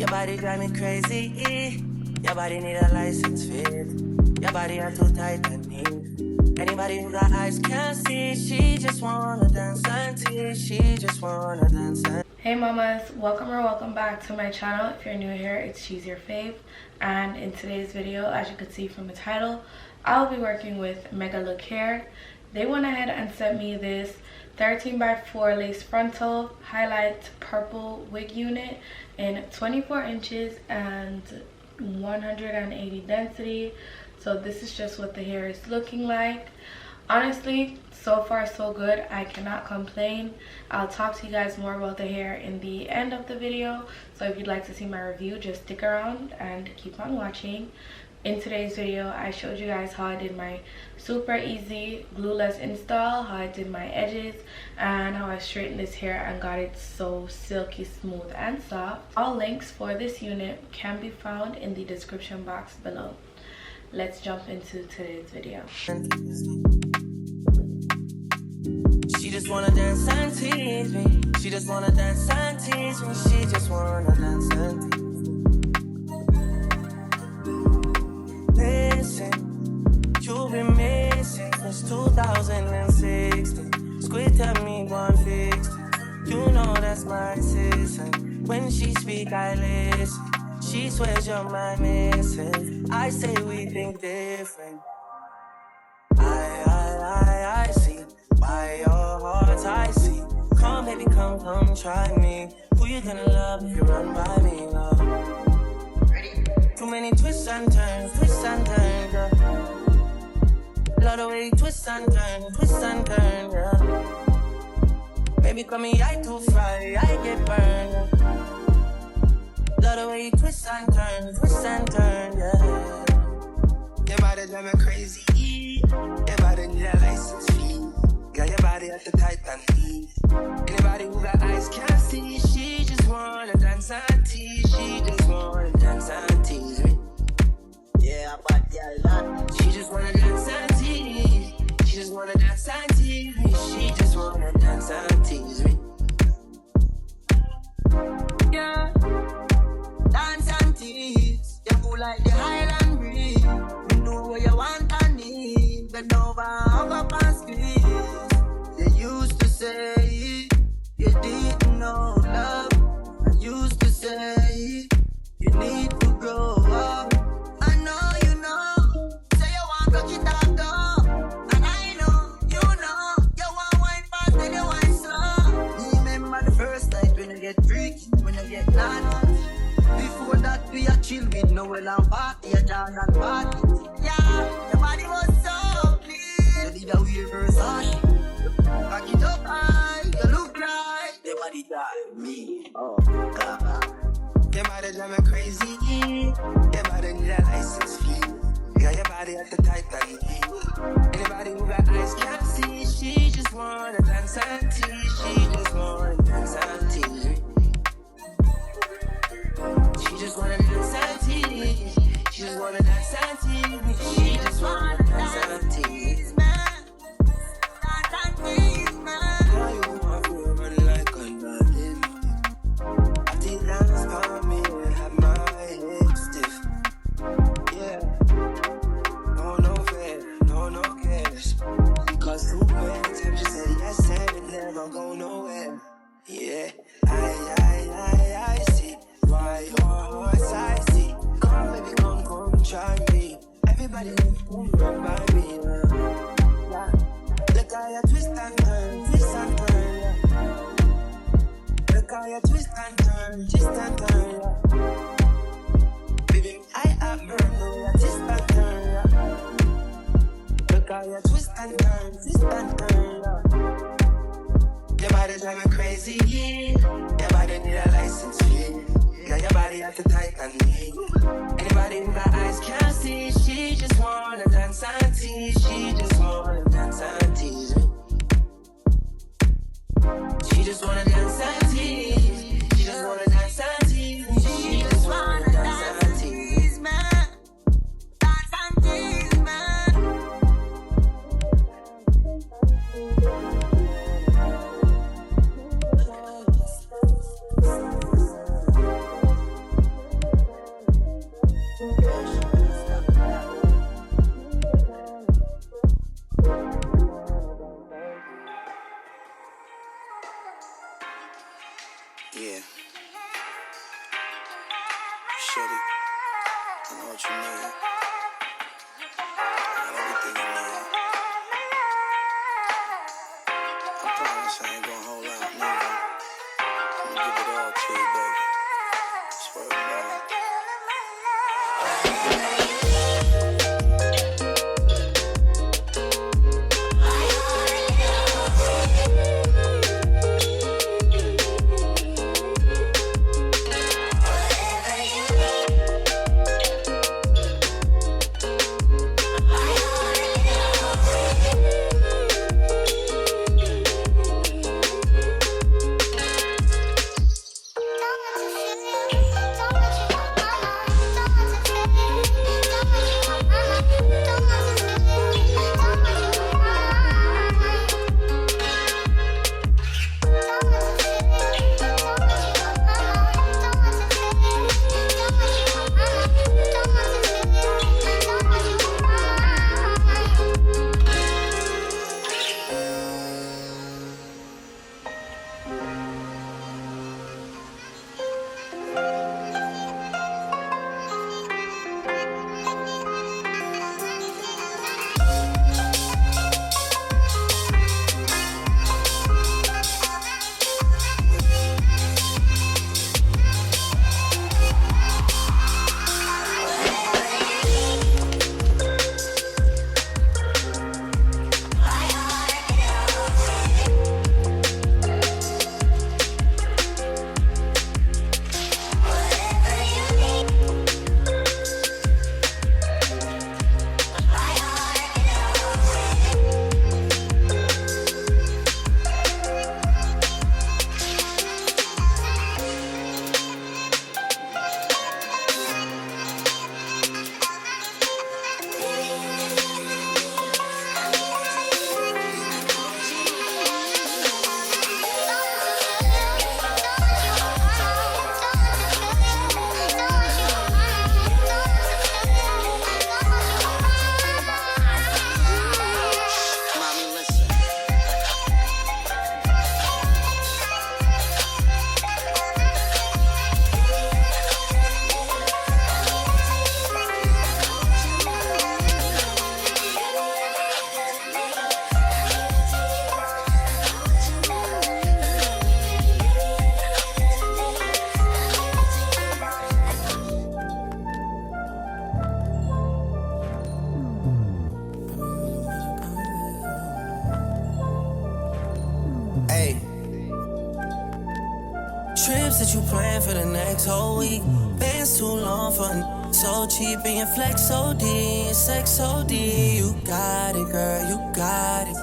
Your body drive me crazy. Your body need a license fit. Your body are too tight and neat. Anybody who got eyes can't see. She just wanna dance and tease. She just wanna dance and... Hey mamas, welcome back to my channel. If you're new here, it's She's Your Fave. And in today's video, as you could see from the title, I'll be working with MegaLook hair. They went ahead and sent me this 13x4 lace frontal highlight purple wig unit in 24 inches and 180 density. So this is just what the hair is looking like. Honestly, so far so good. I cannot complain. I'll talk to you guys more about the hair in the end of the video, so if you'd like to see my review, just stick around and keep on watching. In today's video, I showed you guys how I did my super easy glueless install, how I did my edges, and how I straightened this hair and got it so silky smooth and soft. All links for this unit can be found in the description box below. Let's jump into today's video. She just wanna dance and tease me. She just wanna dance and tease me. She just wanna dance and tease me. Listen, you've been missing since 2016. Squid tell me one fix. You know that's my assistant. When she speak, I listen. She swears you're my missing. I say we think different. I see why your heart's icy. Come baby, come try me. Who you gonna love if you run by me, love? Ready? Too many twists and turns, yeah. Love the way you twist and turn, yeah. Baby, call me, I too fry, I get burned, yeah. Love the way you twist and turn, yeah. Your body drive me crazy. Your body need a license fee. Got your body at the tight and neat. Anybody who got eyes can't see. She just wanna dance and tease. She just wanna dance and tease me. Yeah, but yeah, she just wanna dance and tease. She just wanna dance and tease me. She just wanna dance and tease me. Yeah, dance and tease. You cool like the Highland breeze. You know what you want and need. Bend over, hug up and squeeze. They used to say you didn't know love. I used to say you need to grow up. I know you know. Say you want to get that door. And I know, you want wine fast and you wine slow. Remember the first night when you get freaky, when you get naughty. Before that we are chill with Noel and party, a jazz and party. Yeah, your body was so clean. You did a weird Versace. Back it up high, you look like your body drive me. Oh God. Your body drive me crazy. Your body need a license fee. Got your body at the tight and neat. Anybody who got eyes can't see. She just wanna dance and tease. She just wanna dance and tease. She just wanna dance and tease. She just wanna dance and tease. She just wanna dance and tease. Yeah, I see why your heart's icy. Come baby, come try me. Everybody run by me. Look how you twist and turn, yeah. Look how you twist and turn, yeah. Baby, I have burned the way you twist and turn, yeah. Look how you twist and turn, yeah. Your body drive me crazy, your body need a license fee. Got your body at the tight and neat. Anybody who got eyes can't see. She just wanna dance and tease. She just wanna dance and tease me. She just wanna dance and tease. She just wanna dance and tease me. She just wanna dance and tease me. Dance and tease me. what you need. Got everything you need. I promise I ain't gonna hold out, nigga. I'm gonna give it all to you, baby. Swear to God. Trips that you plan for the next whole week. Bands too long for so cheap and your flex OD and sex OD. You got it, girl, you got it.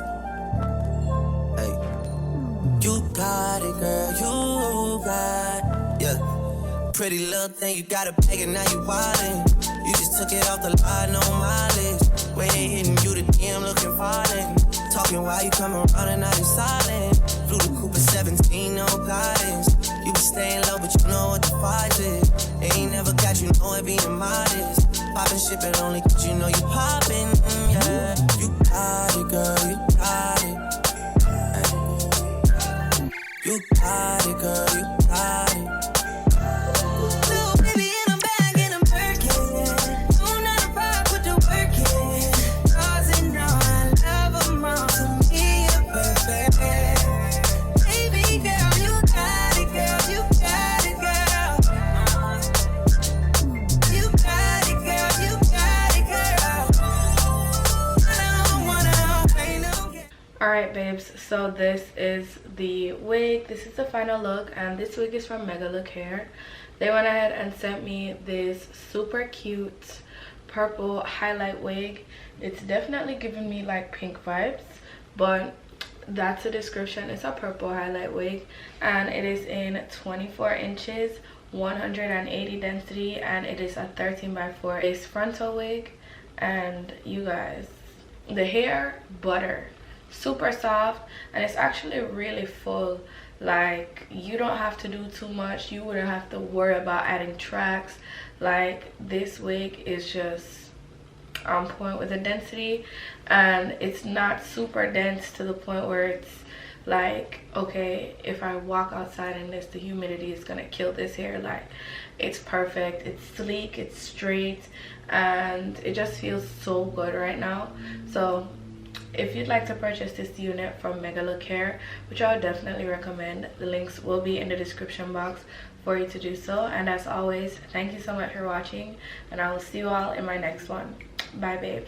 Hey, you got it, girl, you got it. Yeah, pretty little thing, you got a bag and now you wildin'. You just took it off the line, no mileage. When they hitting you, the DM looking violent. Talking while you come around and now you silent. Flew the Cooper 17, no guidance. You be staying low, but you know what the price is. Ain't never got you know it being modest. Poppin' shit, but only cause you know you poppin', yeah. You got it, girl, you got it. Ay. You got it, girl, you got it. Little baby in a bag and I'm working. Don't not a rock with the working. Cause you know I love them all to me, you're perfect. Baby girl, you got it, girl, you got it, girl. You got it, girl, you got it, girl. I don't wanna play no game. Alright babes, so this is the wig. This is the final look, and this wig is from MegaLook hair. They went ahead and sent me this super cute purple highlight wig. It's definitely giving me like pink vibes, but that's the description. It's a purple highlight wig, and it is in 24 inches, 180 density, and it is a 13x4 base frontal wig. And you guys, the hair butter, super soft, and it's actually really full. Like, you don't have to do too much. You wouldn't have to worry about adding tracks. Like, this wig is just on point with the density, and it's not super dense to the point where it's like, okay, if I walk outside in this, the humidity is gonna kill this hair. Like, it's perfect, it's sleek, it's straight, and it just feels so good right now. So if you'd like to purchase this unit from MegaLook Hair, which I would definitely recommend, the links will be in the description box for you to do so. And as always, thank you so much for watching, and I will see you all in my next one. Bye babes.